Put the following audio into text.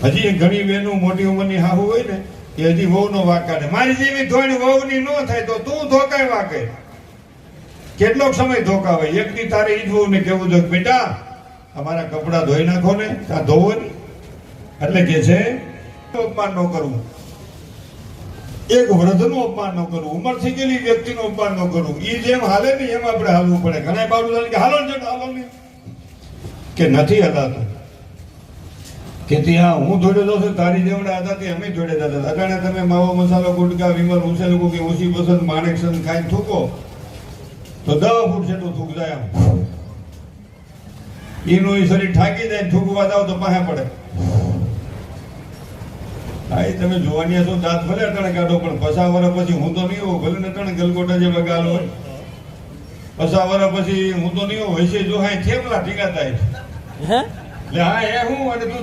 હજી ઘણી બહેનો મોટી ઉંમરની હાહુ હોય ને એ હજી વહુનો વાંક કાઢે. મારી જેવી ધોણી વહુની ન થાય તો તું ધોકાય વાંકે. કેટલોક સમય ધોકાવે. એકની તારે ઈ જ વહુને કહેવું જોઈએ બેટા અમારા કપડાં ધોઈ નાખો ને, આ ધોવો ને. એટલે કે છે અપમાન ન કરવું, એક વૃદ્ધનું અપમાન ન કરવું, ઉંમર થઈ ગયેલી વ્યક્તિનું અપમાન ન કરવું. ઈ જેમ હાલે ને એમ આપણે હાલવું પડે. ઘણા બાળુ કે હાલો ને હાલો ને, કે નથી હલાતું કે ત્યાં હું જોડે દઉં તારી જેવડા હતા તે અમે જોડે જતા. અટાણે તમે માવો મસાલો ગુટકા વિમલ ઉછેલ કે ઓછી પસંદ માણેક સંદ ખાઈને થૂકો તો 10 ફૂટ જેટલું થૂક જાય. આમ એનું શરીર ઠાકી જાય, થૂકવા જાવ તો પાસે પડે. હા, એ તમે જોવાની છો દાંત ભલે અટાણે કાઢો પણ 50 વર્ષ પછી હું તો નહીં હોઉં. ભલે ને અટાણે ગલગોટા જેવા ગાલ હોય, 50 વર્ષ પછી હું તો નહીં હોઉં. હશે જો હા થેપલા ટીકા થાય એટલે હા એ હું અને તું